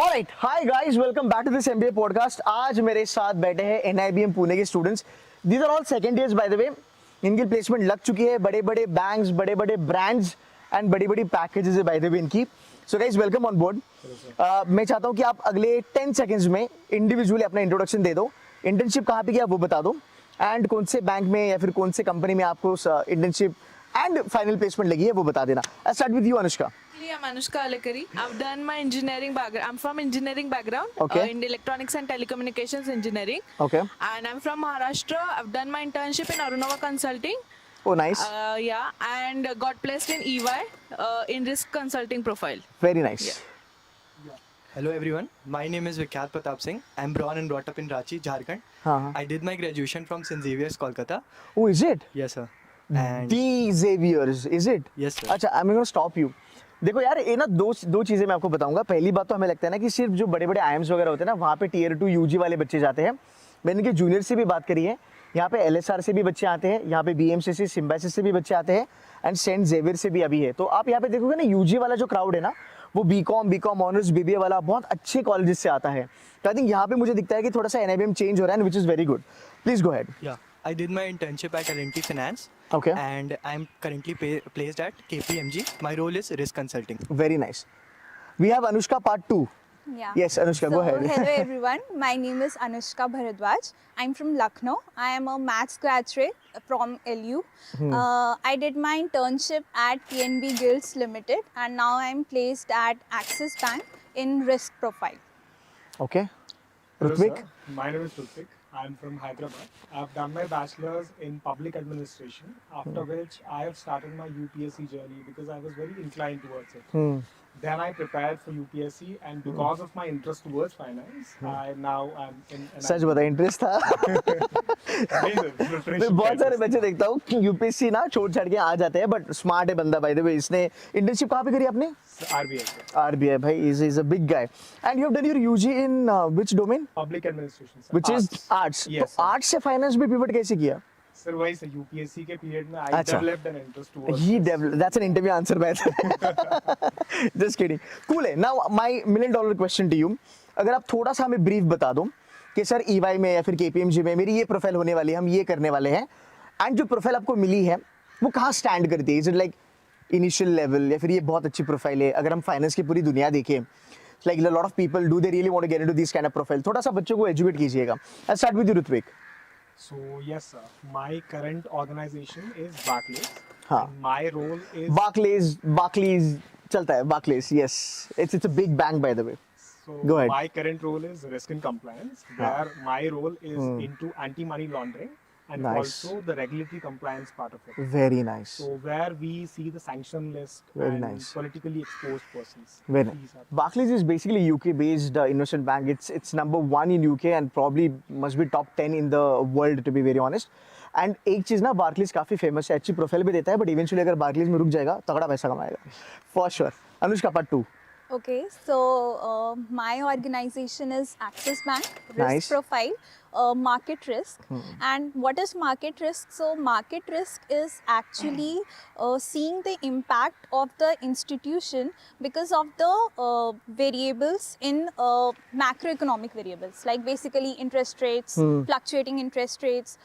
Alright, hi guys, welcome back to this MBA podcast. आज मेरे साथ बैठे हैं एनआईबीएम पुणे के students. These are all second years by the way. इनकी प्लेसमेंट लग चुकी है, बड़े बड़े बैंक्स, बड़े बड़े ब्रांड्स एंड बड़ी बड़ी पैकेजेस है बाय द वे इनकी। So guys, welcome on board. मैं चाहता हूँ कि आप अगले 10 सेकंड्स में इंडिविजुअली अपना इंट्रोडक्शन दे दो। इंटर्नशिप कहाँ पे किया वो बता दो, एंड कौन से बैंक में या फिर कौन से कंपनी में आपको इंटर्नशिप एंड फाइनल प्लेसमेंट लगी है वो बता देना। आई start with you Anushka. I'm Anushka Alekari. I've done my engineering background. I'm from engineering background Okay. in electronics and telecommunications engineering. Okay. And I'm from Maharashtra. I've done my internship in Arunava Consulting. Oh, nice. Yeah, and got placed in EY in risk consulting profile. Very nice. Yeah. Hello everyone, my name is Vikyat Pratap Singh. I'm born and brought up in Ranchi, Jharkhand. हाँ. I did my graduation from St. Xavier's, Kolkata. Oh, is it? Yes sir. And The Xaviers, is it? Yes, sir. अच्छा, I'm going to stop you. देखो यार, ये ना दो चीजें मैं आपको बताऊंगा। पहली बात तो हमें लगता है ना कि सिर्फ जो बड़े बड़े आईएम्स वगैरह होते हैं ना, वहाँ पे टियर 2 यूजी वाले बच्चे जाते हैं। मैंने इनके जूनियर से भी बात करी है, यहाँ पे एलएसआर से भी बच्चे आते हैं, यहाँ पे बीएमसीसी सिम्बाइसिस से भी बच्चे आते हैं, एंड सेंट जेवियर से भी अभी है। तो आप यहाँ पे देखोगे ना, यूजी वाला जो क्राउड है ना, वो बीकॉम ऑनर्स बीबीए वाला बहुत अच्छे कॉलेजेस से आता है। तो आई थिंक यहाँ पे मुझे दिखता है कि थोड़ा सा एनआईबीएम चेंज हो रहा है, which is very good. Please go head. yeah, I did my internship at L&T Finance. Okay. And I'm currently placed at KPMG. My role is risk consulting. Very nice. We have Anushka part 2. Yeah. Yes, Anushka, go ahead. Hello everyone. My name is Anushka Bharadwaj. I'm from Lucknow. I am a maths graduate from LU. I did my internship at PNB Guilds Limited, and now I'm placed at Axis Bank in risk profile. Okay. Hello, Rutvik? sir. My name is Rutvik. I'm from Hyderabad. I've done my bachelor's in public administration, after which I have started my UPSC journey because I was very inclined towards it. Then I prepared for UPSC, and because of my interest towards finance, I now am in. सच बता, interest था। मैं बहुत सारे बच्चे देखता हूँ UPSC ना छोड़ छाड़ के आ जाते हैं, बट स्मार्ट है बंदा। बाय द वे, इसने इंटर्नशिप कहाँ पे करी आपने? RBI. आरबीआई। भाई is a big guy. And you have done your UG in which domain? Public administration. Sir. Which is arts. Yes, तो sir. आर्ट्स से फाइनेंस में पिवट कैसे किया? Sir, वही sir, UPSC के period में I अच्छा। developed an interest towards. He developed. That's an interview answer, man. Just kidding. Cool है. Now my $1,000,000 question to you. अगर आप थोड़ा सा हमें ब्रीफ बता दो कि सर EY में या फिर KPMG में मेरी ये प्रोफाइल होने वाली है, हम ये करने वाले हैं, एंड जो प्रोफाइल आपको मिली है वो कहाँ स्टैंड करती है? Is it like initial level, या फिर ये बहुत अच्छी प्रोफाइल है? अगर हम फाइनेंस की पूरी दुनिया देखें, like lot of people do they really want to get into this kind of profile. थोड़ा सा बच्चों को एजुकेट कीजिएगा। I start with Ritvik. So yes, sir. My current organization is Barclays. हाँ. And my role is. Barclays चलता है, Barclays, yes. It's a big bank by the way. So Go ahead. my current role is risk and compliance, where my role is into anti-money laundering and Nice. also the regulatory compliance part of it. Very nice. So where we see the sanction list Very and nice. politically exposed persons. Very These nice. are- Barclays is basically UK-based investment bank. It's number 1 in UK and probably must be top 10 in the world, to be very honest. And एक चीज ना, Barclays काफी famous है, अच्छी profile भी देता है, but eventually अगर Barclays में रुक जाएगा तगड़ा पैसा कमाएगा for sure. Anushka part 2। Okay, so my organization is Axis Bank, risk Nice. profile, market risk. And what is market risk? So market risk is actually seeing the impact of the institution because of the variables in macroeconomic variables, like basically interest rates, fluctuating interest rates,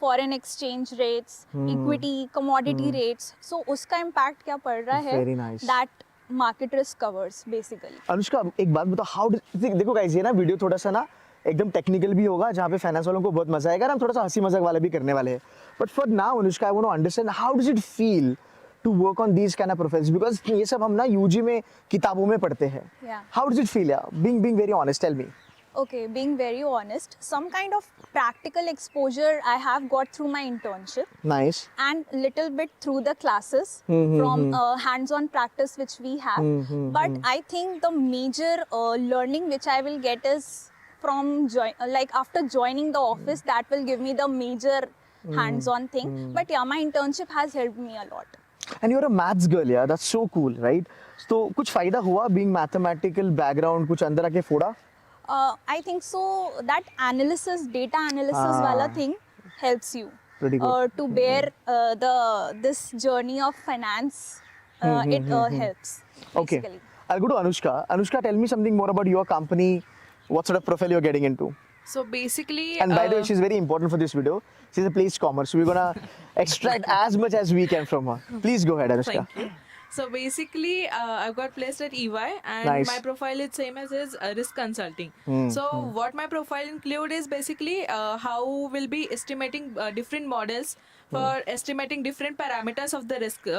foreign exchange rates, equity, commodity rates. So उसका impact क्या पड़ रहा है? Very nice. That market risk covers basically. Anushka एक बात बताओ, how देखो guys, ये ना वीडियो थोड़ा सा ना एकदम टेक्निकल भी होगा, जहाँ पे फाइनेंस वालों को बहुत मजा आएगा, और हम थोड़ा सा हंसी मजाक वाला भी करने वाले हैं। But for now Anushka, I want to understand how does it feel to work on these kind of profiles, because ये सब हम ना यूजी में किताबों में पढ़ते हैं। Yeah. How does it feel? Being very honest, tell me. Okay, being very honest, some kind of practical exposure I have got through my internship nice. and little bit through the classes from hands-on practice which we have. But I think the major learning which I will get is from like after joining the office, that will give me the major hands-on thing. But yeah, my internship has helped me a lot. And you're a maths girl यार, that's so cool, right? तो कुछ फायदा हुआ being mathematical background, कुछ अंदर आके फोड़ा? I think so that analysis, data analysis wala thing helps you Pretty good. to bear this journey of finance. It helps Okay. basically. I'll go to Anushka. Anushka, tell me something more about your company. What sort of profile you're getting into? So basically, And by the way, she's very important for this video. She's a place commerce. So we're gonna extract as much as we can from her. Please go ahead, Anushka. thank you. So basically, I've got placed at EY, and Nice. my profile is same as his risk consulting. So what my profile include is basically how we'll be estimating different models for estimating different parameters of the risk,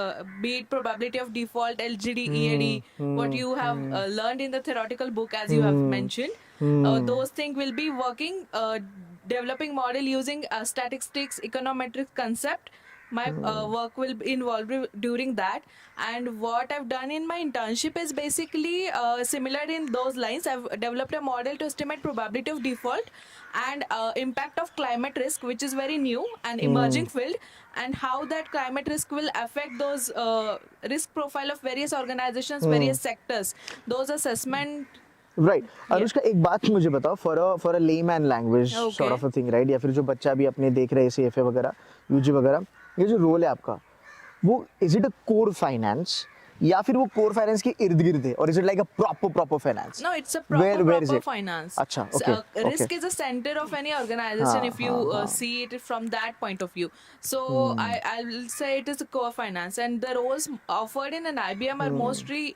be it probability of default, LGD, EAD, what you have learned in the theoretical book as you have mentioned. Those things will be working, developing model using statistics, econometric concept. My work will be involved during that, and what I've done in my internship is basically similar in those lines. I've developed a model to estimate probability of default and impact of climate risk, which is very new and emerging field, and how that climate risk will affect those risk profile of various organizations, various sectors, those assessment. Right. Anushka एक बात मुझे बताओ, for a layman language Okay. sort of a thing, right? या फिर जो बच्चा भी अपने देख रहे हैं CFA वगैरह, UG वगैरह, ये जो रोल है आपका, वो is it a core finance या फिर वो core finance के इर्द गिर्द है, or is it like a proper finance? No, it's a proper Where is proper it? finance. Acha, So, okay, risk okay. is the center of any organization हाँ, if you हाँ. see it from that point of view. So I will say it is a core finance, and the roles offered in an IBM are mostly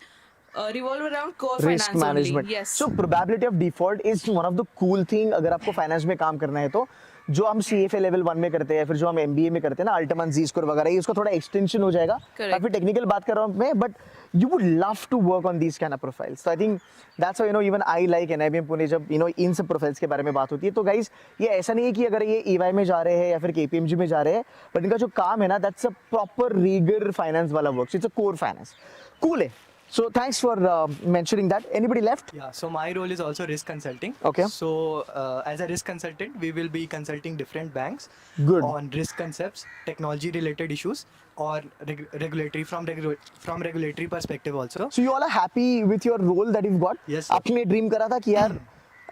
revolve around core Risk finance management. only. Yes. So probability of default is one of the cool thing. अगर आपको finance में काम करना है तो जो हम CFA level 1 में करते हैं, फिर जो हम MBA में करते हैं ना, अल्टमन जी स्कोर वगैरह, ये उसका थोड़ा एक्सटेंशन हो जाएगा. Correct. काफी टेक्निकल बात कर रहा हूँ मैं, but you would love to work on these kind of profiles. So I think that's why even I like NIBM Pune जब इन सब profiles के बारे में बात होती है. तो guys, ये ऐसा नहीं है कि अगर ये EY में जा रहे हैं या फिर KPMG में जा रहे हैं, but इनका जो काम है ना, that's a proper rigor finance वाला work. So it's a core finance. Cool है. So thanks for mentioning that. Anybody left? Yeah, so my role is also risk consulting. Okay. So as a risk consultant, we will be consulting different banks Good. on risk concepts, technology related issues, or regulatory from regulatory perspective also. So you all are happy with your role that you've got? Yes, sir. आपने dream करा था कि यार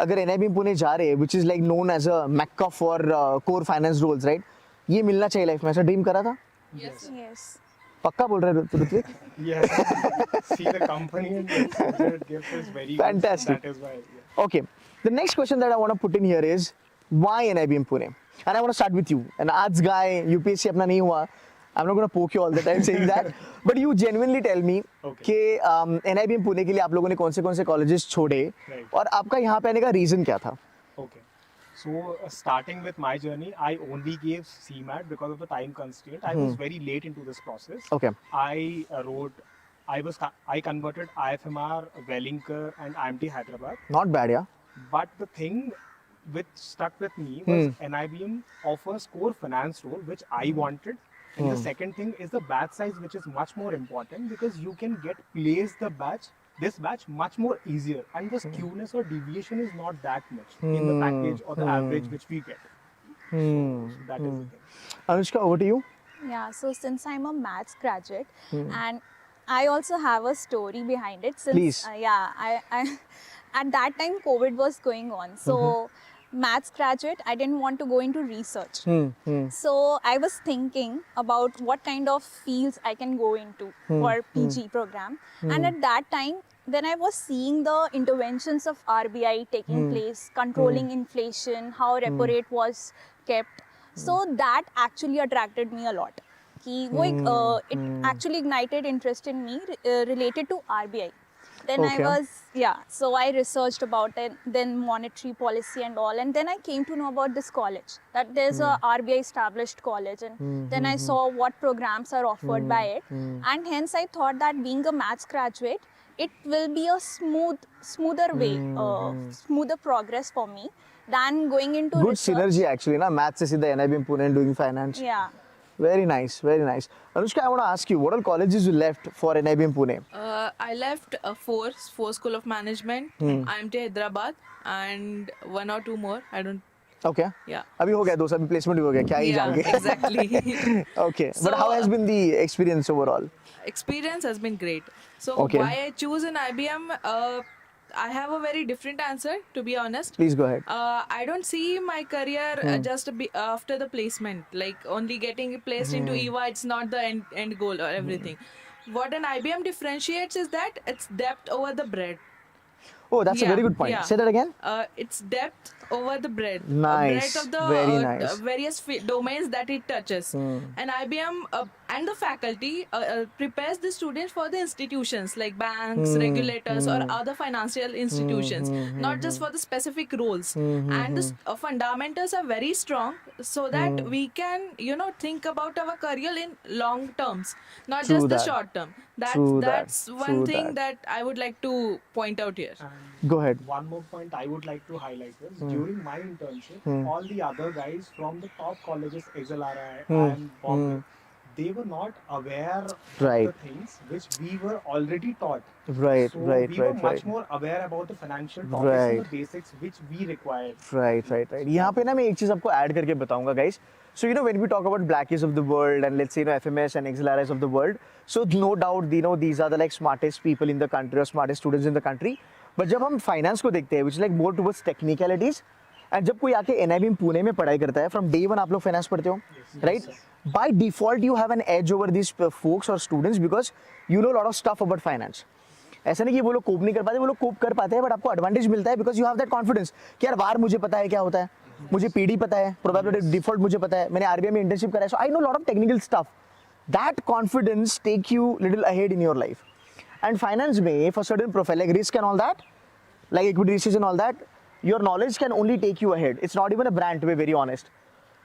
अगर NIBM Pune जा रहे हैं, which is like known as a mecca for core finance roles, right? ये मिलना चाहिए लाइफ में, ऐसा ड्रीम करा था? Yes. पक्का बोल रहे हो Ritwik? Yes. See, the company and the exposure it gives is very Fantastic. good. That is why. Yeah. Okay. The next question that I want to put in here is why NIBM Pune? And I want to start with you. An arts guy, UPSC अपना नहीं हुआ. I'm not going to poke you all the time saying that, but you genuinely tell me Okay. कि NIBM Pune के लिए आप लोगों ने कौन से colleges छोड़े Right. और आपका यहाँ पे आने का reason क्या था? Okay. So starting with my journey, I only gave CMAT because of the time constraint. I was very late into this process. Okay. I converted IFMR, Wellinger, and IMT Hyderabad. Not bad, yeah. But the thing which stuck with me was NIBM offers core finance role, which I wanted. And the second thing is the batch size, which is much more important because you can place this batch much more easier, and the skewness or deviation is not that much in the package or the average which we get. So that is the thing. Anushka, over to you. Yeah, so since I'm a maths graduate and I also have a story behind it. Since, Please. I at that time COVID was going on. So maths graduate, I didn't want to go into research. So I was thinking about what kind of fields I can go into for PG program. And at that time, then I was seeing the interventions of RBI taking place, controlling inflation, how repo rate was kept. So that actually attracted me a lot. कि वो एक it actually ignited interest in me related to RBI. Then Okay. I was, so I researched about it, then monetary policy and all, and then I came to know about this college, that there's a RBI established college, and then I saw what programs are offered by it, and hence I thought that being a maths graduate, it will be a smoother way, smoother progress for me than going into Good research. synergy actually, na? Maths से सीधा NIBM Pune and doing finance. Yeah. Very nice, very nice. Anushka, I want to ask you, what all colleges you left for NIBM Pune? I left four School of Management, IMT Hyderabad, and one or two more. I don't. Okay. Yeah. अभी हो गया 2 अभी placement भी हो गया, क्या ही जान के. Exactly. Okay. But how So- has been the experience overall? Experience has been great. So Okay. why I choose an IBM? I have a very different answer, to be honest. Please go ahead. I don't see my career just after the placement, like only getting placed into EY. It's not the end goal or everything. what an IBM differentiates is that it's depth over the breadth. Oh, that's a very good point. Say that again. It's depth over the breadth. Nice. Breadth of the Very nice. various domains that it touches. And IBM and the faculty prepares the students for the institutions like banks, regulators, or other financial institutions, not just for the specific roles. And the fundamentals are very strong, so that we can, think about our career in long terms, not True just the that. short term. True that. That's one True thing that. that I would like to point out here. And Go ahead. one more point I would like to highlight is during my internship, all the other guys from the top colleges, XLRI and Bombay, they were not aware Right. of the things which we were already taught. Right, So right, we were right, much right. more aware about the financial topics and Right. the basics which we required. Right यहाँ पे ना मैं एक चीज़ आपको add करके बताऊंगा guys so when we talk about blackies of the world and let's say FMS and XLRs of the world so no doubt these are the like smartest people in the country और smartest students in the country but जब हम finance को देखते हैं which like more towards technicalities and जब कोई आके NIBM Pune में पढ़ाई करता है फ्रॉम डे वन आप लोग फाइनेंस पढ़ते हो right by default you have an edge over this folks और students because you know lot of stuff about finance ऐसा नहीं कि वो लोग कोप नहीं कर पाते वो लोग कोप कर पाते हैं बट आपको एडवांटेज मिलता है because you have that confidence कि यार वार मुझे पता है क्या होता है मुझे पीडी पता है प्रोबेबिलिटी डिफॉल्ट मुझे पता है मैंने आरबीआई में इंटर्नशिप करा है so I know lot of technical stuff that confidence take you little ahead in your life and finance में for certain profile like risk and all that like equity research and all that your knowledge can only take you ahead it's not even a brand to be very honest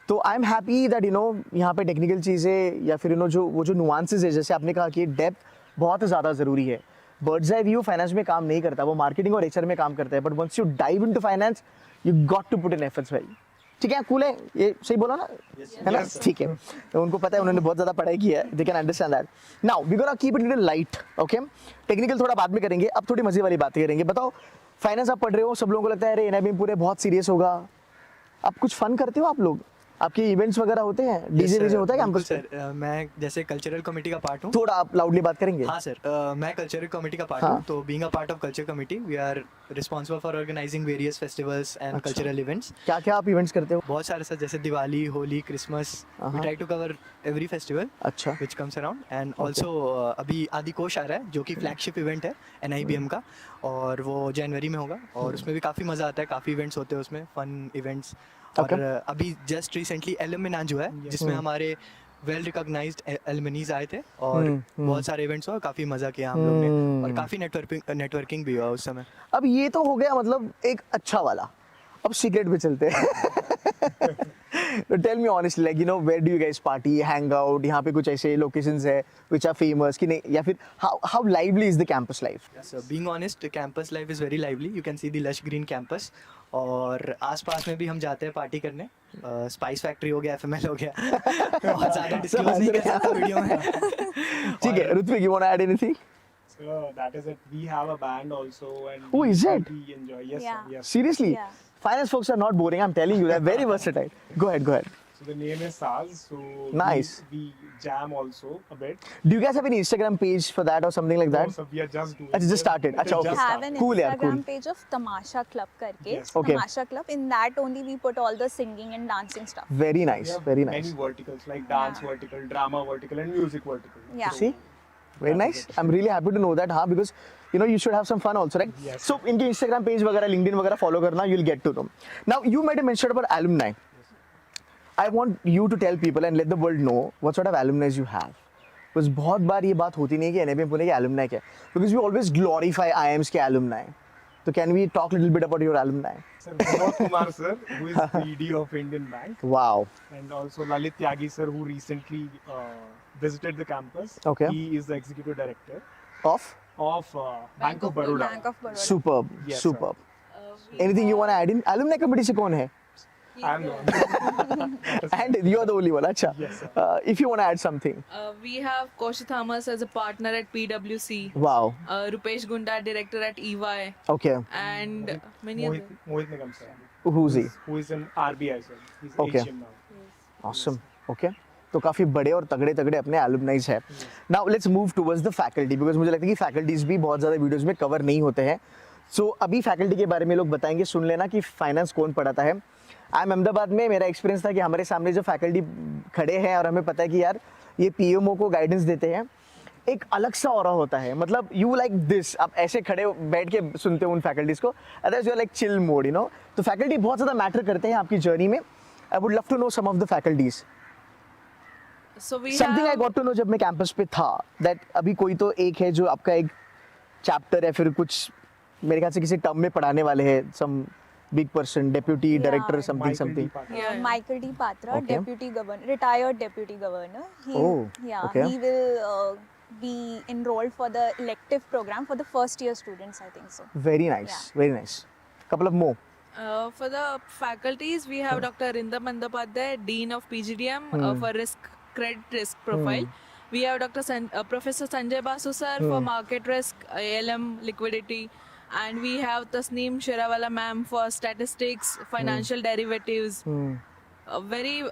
तो I am happy that यहाँ पे technical चीज़ें या फिर जो nuances है जैसे आपने कहा कि डेप्थ बहुत ज़्यादा ज़रूरी है बर्ड्स आई व्यू फाइनेंस में काम नहीं करता वो मार्केटिंग और एचआर में काम करता है but once you dive into finance you got to put in efforts भाई ठीक है कूल है ये सही बोला ना है ना ठीक है तो उनको पता है उन्होंने बहुत ज़्यादा पढ़ाई की है they can understand that now we gonna keep it little light okay technical थोड़ा बाद में करेंगे अब थोड़ी मजे वाली बातें करेंगे बताओ फाइनेंस आप पढ़ रहे हो सब लोगों को लगता है अरे एनआईबीएम पूरे बहुत सीरियस होगा आप कुछ फन करते हो आप लोग आपके इवेंट्स वगैरह होते हैं डीजे वीजे होता है कैंपस पे सर मैं जैसे कल्चरल कमेटी का पार्ट हूँ थोड़ा आप लाउडली बात करेंगे हाँ सर मैं कल्चरल कमेटी का पार्ट हाँ. हूँ तो being a part of culture committee we are responsible for organising various festivals and cultural events क्या क्या आप इवेंट्स करते हो बहुत सारे सर जैसे Diwali Holi Christmas we try to cover every festival अच्छा which comes around and also अभी आदिकोश आ रहा है जो कि फ्लैगशिप इवेंट है NIBM का और वो जनवरी में होगा और उसमें भी काफ़ी मज़ा आता है काफ़ी इवेंट्स होते हैं उसमें फन इवेंट्स और अभी जस्ट रिसेंटली एलुमिना जो है जिसमें हमारे वेल रिकॉग्नाइज्ड एलुमिनीज आए थे और बहुत सारे इवेंट्स हुआ काफ़ी मज़ा किया हम लोग ने और काफ़ी नेटवर्किंग भी हुआ उस समय अब ये तो हो गया मतलब एक अच्छा वाला अब सीक्रेट पे चलते हैं तो tell me honestly like where do you guys party hang out यहाँ पे कुछ ऐसे लोकेशंस है व्हिच आर फेमस कि नहीं या फिर how lively is the campus life So being honest, campus life is very lively. You can see the lush green campus. और आसपास में भी हम जाते हैं पार्टी करने स्पाइस फैक्ट्री हो गया FML हो गया बहुत ज़्यादा डिस्क्लोज नहीं कर सकता वीडियो में ठीक है Ritvik you want to add anything So that is it. We have a band also, and Oh, we is it? We enjoy. Yes, Yeah. sir, yes. Seriously? Yeah. Finance folks are not boring. I'm telling you, they're very versatile. Go ahead. So the name is Saz. So Nice. We jam also a bit. Do you guys have any Instagram page for that or something like that? No, so we are just doing. It's just started. It is Acha, okay. just have an started. Cool, yeah, Instagram cool. page of Tamasha Club करके Yes. Okay. Tamasha Club. In that only we put all the singing and dancing stuff. Very We nice. have Very many nice. verticals like dance vertical, drama vertical, and music vertical. Yeah. See? Very nice. I'm really happy to know that, huh? Because you should have some fun also, right? Yes. So इनके Instagram page वगैरह, LinkedIn वगैरह follow करना, you'll get to know. Now you might have mentioned about alumni. I want you to tell people and let the world know what sort of alumni you have. Because बहुत बार ये बात होती नहीं है कि NIBM Pune के alumni क्या है. Because we always glorify IIMs के alumni. So can we talk a little bit about your alumni? Sir, Vinod Kumar sir, who is the ED of Indian Bank, Wow. and also Lalit Tyagi sir, who recently visited the campus. Okay. He is the executive director Of? of Bank of Baroda. Bank of Baroda. Superb. Yes, Superb. We Anything you want to add in? Alumni committee से कौन है? I am the one. And you are the only one. अच्छा. Yes, sir. If you want to add something. We have Kaushik Thomas as a partner at PwC. Wow. Rupesh Gunda, director at EY, Okay. and many other. Mohit Nigam sir. Who's he? Who is in RBI sir. He's Okay. Asian now. Awesome. Okay. तो काफ़ी बड़े और तगड़े तगड़े अपने alumni है. Now let's move towards the faculty because मुझे लगता है कि faculties भी बहुत ज़्यादा वीडियोस में कवर नहीं होते हैं. So अभी faculty के बारे में लोग बताएंगे सुन लेना कि फाइनेंस कौन पढ़ाता है. I'm अहमदाबाद में मेरा एक्सपीरियंस था कि हमारे सामने जो फैकल्टी खड़े हैं और हमें पता है कि यार ये PMO को गाइडेंस देते हैं. एक अलग सा ऑरा होता है, मतलब यू लाइक दिस, आप ऐसे खड़े बैठ के सुनते हो उन फैकल्टीज को, otherwise you are like chill mode, you know. तो फैकल्टी बहुत ज़्यादा मैटर करते हैं आपकी जर्नी में. I would love to know some of the faculties. So we something I have got to know जब मैं कैंपस पे था, दैट अभी कोई तो एक है जो आपका एक चैप्टर है, फिर कुछ मेरे ख्याल से किसी टर्म में पढ़ाने वाले हैं, some big person, deputy Yeah. Director, something Michael D. Something. Patel. Yeah. Michael D. Patra, Okay. deputy governor, retired deputy governor. Oh, Yeah, okay. he will be enrolled for the elective program for the first year students, I think so. Very nice, very nice. Couple of more. for the faculties, we have Dr. Arindam Bandopadhyay, Dean of PGDM for credit risk profile. We have Professor Sanjay Basu sir for market risk, ALM, liquidity. And we have Tasneem Shirawala ma'am for statistics, financial derivatives. Very,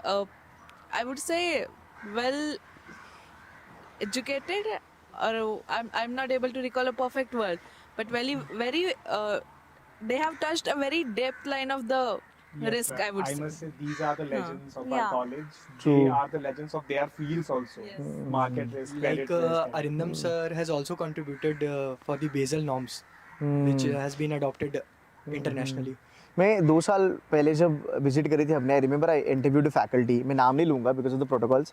I would say, well educated, or I'm not able to recall a perfect word, but very they have touched a very depth line of the Yes, risk, sir. I would say. must say these are the legends of Yeah. our college. True. They are the legends of their fields also. Yes. Market risk, Like credit risk. Arindam sir has also contributed for the Basel norms, which has been adopted internationally. मैं 2 साल पहले जब visit करी थी हमने, I remember I interviewed faculty, मैं नाम नहीं लूँगा because of the protocols,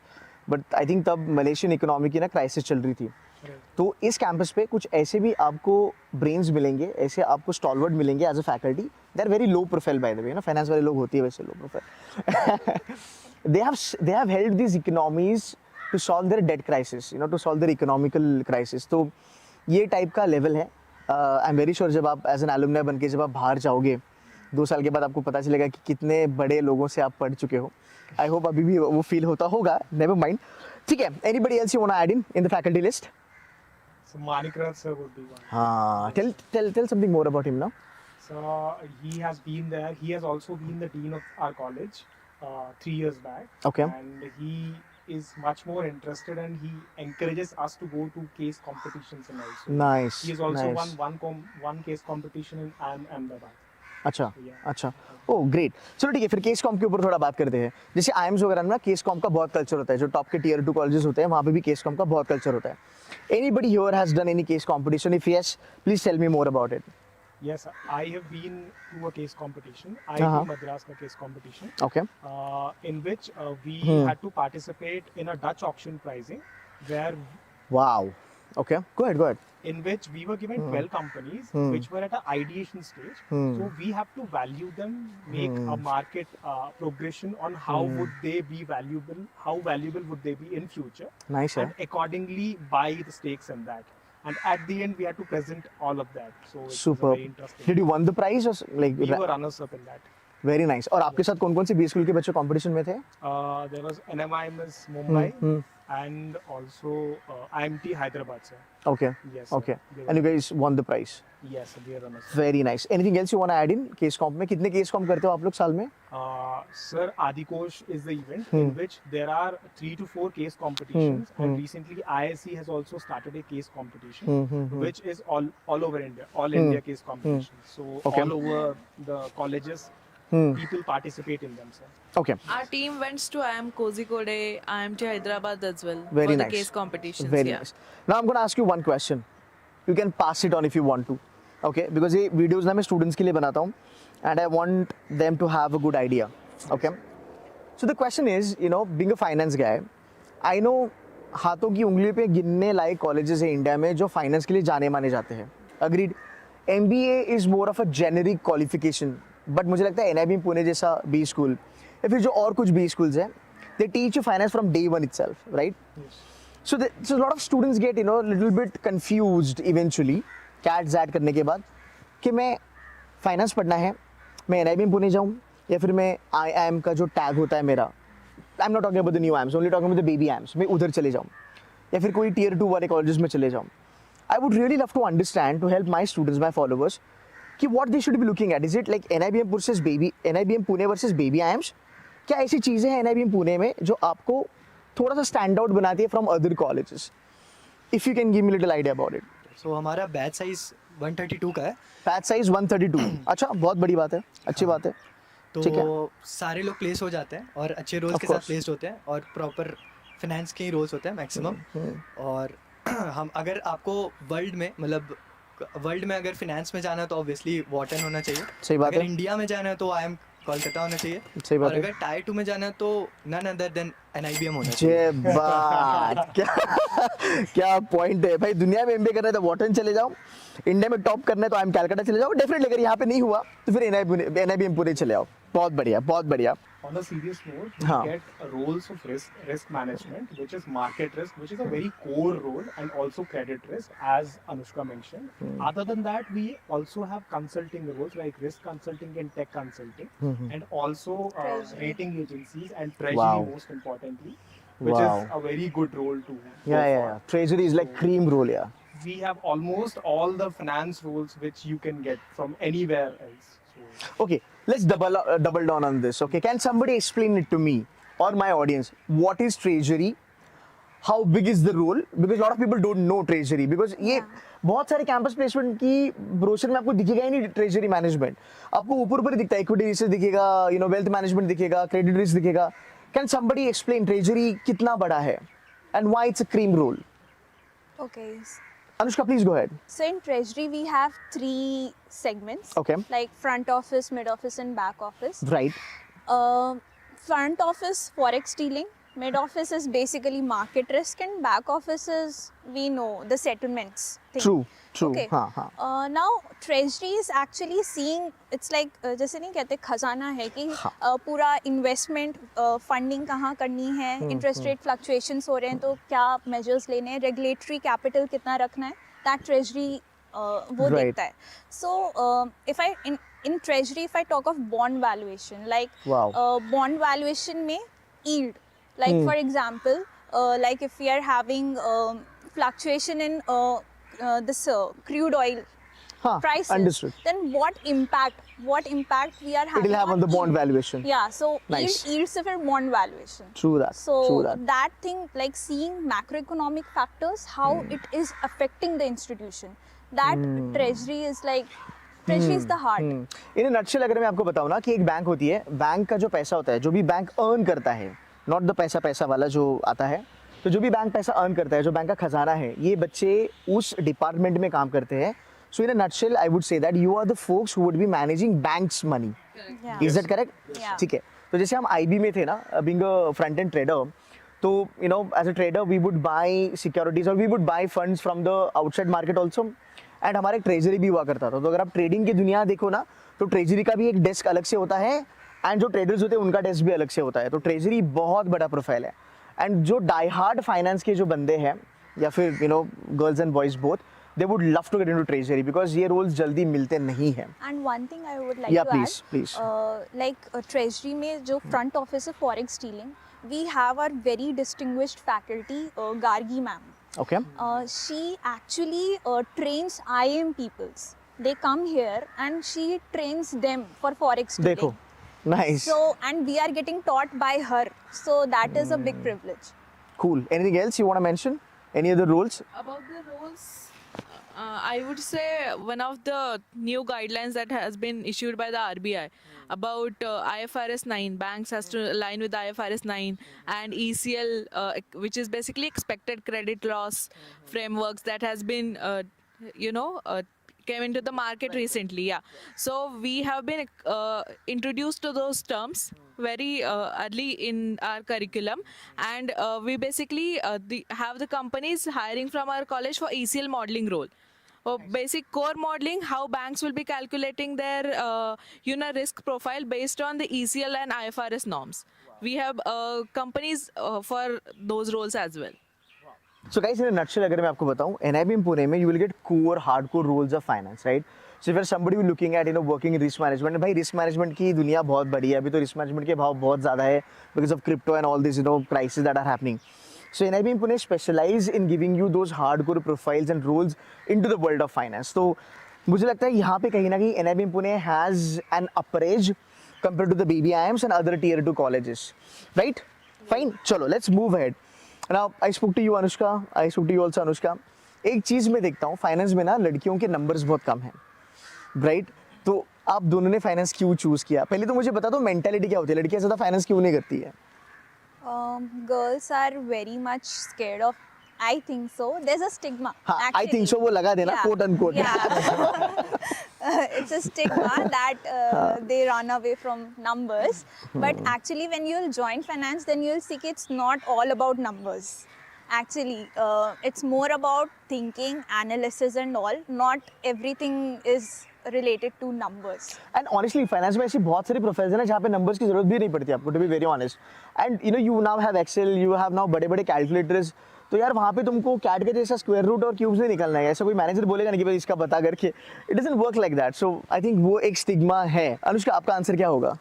but I think तब मलेशियन इकोनॉमी की ना क्राइसिस चल रही थी. तो इस कैंपस पे कुछ ऐसे भी आपको ब्रेन्स मिलेंगे, ऐसे आपको स्टॉलवर्ड मिलेंगे as a faculty. They are very low profile by the way, ना फाइनेंस वाले लोग होती है वैसे low profile. They have held this economies to solve their debt crisis, you know, to solve their economical crisis. तो ये type का level है. आई एम वेरी श्योर जब आप एज एन एलुमनाई बन के जब आप बाहर जाओगे 2 साल के बाद, आपको पता चलेगा कि कितने बड़े लोगों से आप पढ़ चुके हो. आई होप अभी भी वो फील होता होगा. Never mind. ठीक है, anybody else you want to add in the faculty list? So Manikrat sir would be one. हाँ, tell something more about him now. So he has been there. He has also been the dean of our college 3 years back. Okay. And he is much more interested, and he encourages us to go to case competitions and also. Nice. He has also nice. won one case competition in Ahmedabad. अच्छा Yeah. अच्छा, oh great. चलो ठीक है, फिर case com के ऊपर थोड़ा बात करते हैं. जैसे आईएम्स वगैरह में ना केस कॉम का बहुत कल्चर होता है, जो टॉप के टियर 2 कॉलेजेस होते हैं वहाँ पे भी केस कॉम का बहुत कल्चर होता है. Anybody here has done any case competition? If yes, please tell me more about it. Yes, I have been to a case competition. Uh-huh. IIT Madras ka case competition. Okay. In which we had to participate in a Dutch auction pricing, where wow. Okay, go ahead. in which we were given 12 companies which were at an ideation stage. So we have to value them, make a market progression on how would they be valuable, how valuable would they be in future, Nice, and accordingly buy the stakes in that. And at the end, we had to present all of that. So it was Superb. very interesting. Did you won the prize or like? We were runners up in that. Very nice. और आपके साथ कौन कौन से B school के बच्चे competition में थे? There was NMIMS Mumbai and also IMT Hyderabad, sir. Okay. Yes. sir. Okay. They and you guys won the prize. Yes, sir, they are runners. Very nice. Anything else you want to add in case comp में? कितने case कॉम्प करते हो आप लोग साल में? Sir, Adikosh is the event in which there are 3 to 4 case competitions, and recently ISC has also started a case competition, which is all over India, all India case competition. So Okay. all over the colleges, people participate in them, sir. Okay. Our team went to IIM Kozhikode, IMT Hyderabad as well Very for the nice. case competitions. Very yeah. nice. Now I'm going to ask you one question. You can pass it on if you want to. Okay? Because ये videos ना मैं students के लिए बनाता हूँ, and I want them to have a good idea. Okay? So the question is, you know, being a finance guy, I know हाथों की उंगली पे गिनने लायक colleges है इंडिया में जो finance के लिए जाने माने जाते हैं. Agreed. MBA is more of a generic qualification. But मुझे लगता है NIBM पुणे जैसा B school या फिर जो और कुछ B schools हैं, they teach you finance from day one itself, right? So a lot of students get, you know, a little bit confused eventually, CAT ZAT करने के बाद, कि मैं फाइनेंस पढ़ना है, मैं NIBM पुणे जाऊँ या फिर मैं IIM का जो टैग होता है मेरा, I am not talking about the new IIMs, only talking about the baby IIMs, मैं उधर चले जाऊँ या फिर कोई टियर 2 वाले कॉलेजेस में चले जाऊँ. I would really love to understand, to help my students, my followers, कि what they should be looking at. Is it like NIBM Pune versus baby IIMs? क्या ऐसी चीज़ें हैं NIBM पुणे में जो आपको थोड़ा सा स्टैंड आउट बनाती है from other colleges? If you can give me little idea about it. So हमारा बैच साइज 132 का है. Batch size 132. अच्छा, बहुत बड़ी बात है, अच्छी बात है. ठीक है. तो सारे लोग प्लेस हो जाते हैं और अच्छे रोल्स Of के साथ course. प्लेस्ड होते हैं और प्रॉपर फाइनेंस के ही रोल्स होते हैं मैक्सिमम. और हम अगर आपको वर्ल्ड में मतलब वर्ल्ड में अगर फिनेंस में जाना है तो ऑब्वियसली वॉटन होना चाहिए। सही बात अगर है। इंडिया में जाना है तो आई एम कोलकाता होना चाहिए। सही बात और है। अगर टायर 2 में जाना है तो नन अदर देन NIBM होना चाहिए। जय बात, क्या क्या पॉइंट है भाई। दुनिया में एमबीए करना है तो वॉटन चले जाओ, इंडिया में टॉप करना है तो आई एम कैलकाटा चले जाओ। डेफिनेटली अगर यहाँ पे नहीं हुआ तो फिर NIBM पुणे चले आओ। बहुत बढ़िया, बहुत बढ़िया। On a serious note, we हाँ. get roles of risk management, which is market risk, which is a very core role, and also credit risk, as Anushka mentioned. Other than that, we also have consulting roles like risk consulting and tech consulting, and also Treasury. rating agencies and treasury, Wow. most importantly, which Wow. is a very good role to go Yeah, for. Treasury is like cream role, yeah. We have almost all the finance roles which you can get from anywhere else. So, Okay, let's double down on this. Okay, can somebody explain it to me or my audience? What is treasury? How big is the role? Because a lot of people don't know treasury. Because ये बहुत सारे campus placement की brochure में आपको दिखेगा ही नहीं treasury management. आपको ऊपर ऊपर दिखता है, इक्विटी रिस्क दिखेगा, वेल्थ मैनेजमेंट दिखेगा, क्रेडिट रिस्क दिखेगा। कैन समबडी एक्सप्लेन ट्रेजरी कितना बड़ा है and why it's a cream roll? Okay. Anushka, please go ahead. So in treasury we have 3 segments. Okay. Like front office, mid office, and back office. Right. Front office forex dealing, mid office is basically market risk, and back office is, we know, the settlements thing. True. Okay. हाँ हाँ। Now treasury is actually seeing, it's like जैसे नहीं कहते खजाना है कि पूरा investment funding कहाँ करनी है, interest rate fluctuations हो रहे हैं तो क्या measures लेने हैं, regulatory capital कितना रखना है, that treasury वो Right. देखता है. So if I in treasury, if I talk of bond valuation, like Wow. bond valuation में yield, like for example, like if we are having fluctuation in this crude oil हाँ, prices, understood. then what impact we are having It will have on the bond yield? valuation. Yeah, so Nice. yield से फिर bond valuation. True that. So True that. that thing, like seeing macroeconomic factors, how it is affecting the institution, that treasury is like, treasury is the heart. In nutshell अगर मैं आपको बताऊं ना कि एक bank होती है, बैंक का जो पैसा होता है, जो भी बैंक अर्न करता है, नॉट द पैसा वाला जो आता है, तो जो भी बैंक पैसा अर्न करता है, जो बैंक का खजाना है, ये बच्चे उस डिपार्टमेंट में काम करते हैं. So in a nutshell I would say that you are the folks who would be managing banks money. Yeah. Is that correct? Yeah. ठीक है. तो जैसे हम IB में थे ना, being a front end trader, तो as a trader we would buy securities और we would buy funds from the outside market also. And हमारे ट्रेजरी भी हुआ करता था. तो अगर आप ट्रेडिंग की दुनिया देखो ना, तो ट्रेजरी का भी एक डेस्क अलग से होता है एंड जो ट्रेडर्स होते हैं उनका डेस्क भी अलग से होता है. तो ट्रेजरी बहुत बड़ा प्रोफाइल है. एंड जो डाई हार्ड फाइनेंस के जो बंदे हैं या फिर girls and boys both, they would love to get into treasury because ये roles जल्दी मिलते नहीं हैं. And one thing I would like Yeah, to please, add, please. Like treasury में जो front office है forex dealing, we have our very distinguished faculty, Gargi ma'am. Okay. She actually trains IM peoples. They come here and she trains them for forex dealing. देखो, nice. So and we are getting taught by her. So that is a big privilege. Cool. Anything else you want to mention? Any other roles? About the roles, I would say one of the new guidelines that has been issued by the RBI about IFRS 9, banks has to align with IFRS 9 and ECL, which is basically expected credit loss frameworks that has been, came into the market recently. Yeah, so we have been introduced to those terms very early in our curriculum, and we basically have the companies hiring from our college for ECL modeling role. Basic core modeling, how banks will be calculating their risk profile based on the ECL and IFRS norms. We have companies for those roles as well. So guys, in a nutshell, अगर मैं आपको बताऊं, NIBM Pune में you will get core hardcore roles of finance, right? So if you're somebody who looking at working in risk management, भाई risk management की दुनिया बहुत बड़ी है. अभी तो risk management के भाव बहुत ज़्यादा है because of crypto and all these crises that are happening. So NIBM Pune specialize in giving you those hardcore profiles and roles into the world of finance. तो मुझे लगता है यहाँ पे कहीं ना कहीं NIBM Pune has an upper edge compared to the BBIMs and other tier 2 colleges, right? Fine. चलो, let's move ahead. Now I spoke to you Anushka, I spoke to you also Anushka. एक चीज़ मैं देखता हूँ finance में ना, लड़कियों के numbers बहुत कम हैं, राइट? तो आप दोनों ने फाइनेंस क्यों चूज़ किया? पहले तो मुझे बता दो मेंटालिटी क्या होती है, लड़कियाँ ज़्यादा फाइनेंस क्यों नहीं करती है? Girls are very much scared of I think so. There's a stigma. हाँ, I actually. think so वो लगा देना, Yeah. quote unquote. Yeah. It's a stigma that they run away from numbers. But actually, when you'll join finance, then you'll see it's not all about numbers. Actually, it's more about thinking, analysis, and all. Not everything is related to numbers. And honestly finance में ऐसी बहुत सारी profession है जहाँ पे numbers की जरूरत भी नहीं पड़ती आपको, to be very honest. And you now have Excel, you have now बड़े बड़े कैलकुलेटर्स. तो यार वहाँ पे तुमको कैट के जैसा स्क्वायर रूट और क्यूब्स नहीं निकलना है. ऐसा कोई मैनेजर बोलेगा नहीं कि भाई इसका बता करके. It doesn't work like that. So I think वो एक स्टिग्मा है. अनुष्का, आपका आंसर क्या होगा?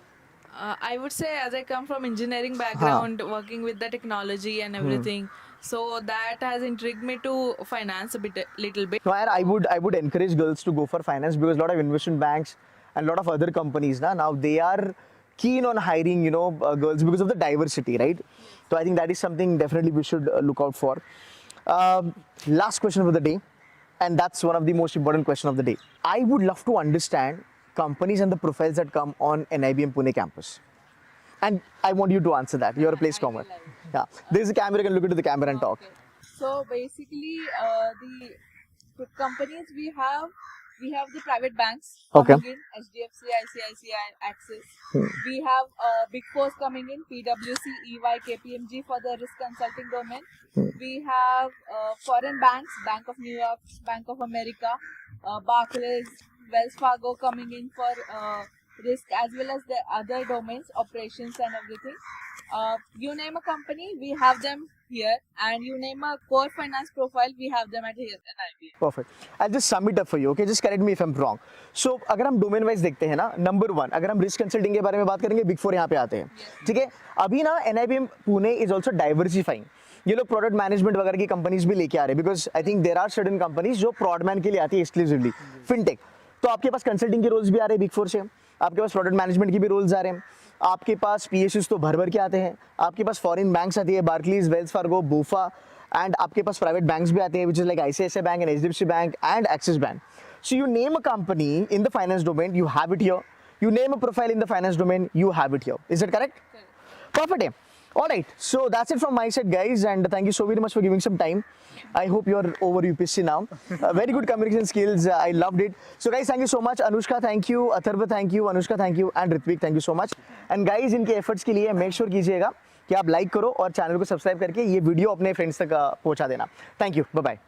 I would say, as I come from engineering background, working with the technology and everything, so that has intrigued me to finance little bit. No, I would encourage girls to go for finance because a lot of investment banks and a lot of other companies now they are keen on hiring girls because of the diversity, right? So I think that is something definitely we should look out for. Last question for the day, and that's one of the most important question of the day. I would love to understand companies and the profiles that come on NIBM Pune campus. And I want you to answer that. You're a place comer. Yeah. There's a camera, you can look into the camera and talk. Okay. So basically, the companies we have the private banks Okay. coming in, HDFC, ICICI, and Axis. We have Big Fours coming in, PwC, EY, KPMG for the risk consulting domain. We have foreign banks, Bank of New York, Bank of America, Barclays, Wells Fargo coming in for risk, as well as the other domains, operations and everything. You name a company, we have them here, and you name a core finance profile, we have them at here at IBM. Perfect. I'll just sum it up for you. Okay, just correct me if I'm wrong. So अगर हम domain wise देखते हैं ना, number 1 अगर हम risk consulting के बारे में बात करेंगे, बिग फोर यहाँ पे आते हैं. ठीक है. अभी ना NIBM Pune is also diversifying. ये लोग प्रोडक्ट मैनेजमेंट वगैरह की कंपनीज भी लेके आ रहे हैं because I think there are certain companies जो प्रोडमैन के लिए आती है एक्सक्लूसिवली. फिनटेक, तो आपके पास कंसल्टिंग के रोल्स भी आ रहे हैं बिग फोर से, आपके पास प्रोडक्ट मैनेजमेंट की भी रोल्स आ रहे हैं, आपके पास PSUs तो भर भर के आते हैं, आपके पास फॉरेन बैंक्स आती है, बार्कलीज, वेल्स फार्गो, बोफा, एंड आपके पास प्राइवेट बैंक्स भी आते हैं which is like ICICI bank and HDFC bank and axis bank. So you name a company in the finance domain, you have it here. You name a profile in the finance domain, you have it here. Is that correct? Perfect. All right. So that's it from my side, guys, and thank you so very much for giving some time. I hope you're over UPSC now. Very good communication skills. I loved it. So guys, thank you so much. Anushka, thank you. Atharva, thank you. Anushka, thank you. And Ritvik, thank you so much. And guys, इनके efforts के लिए make sure कीजिएगा कि आप like करो और channel को subscribe करके ये वीडियो अपने फ्रेंड्स तक पहुंचा देना. Thank you. Bye bye.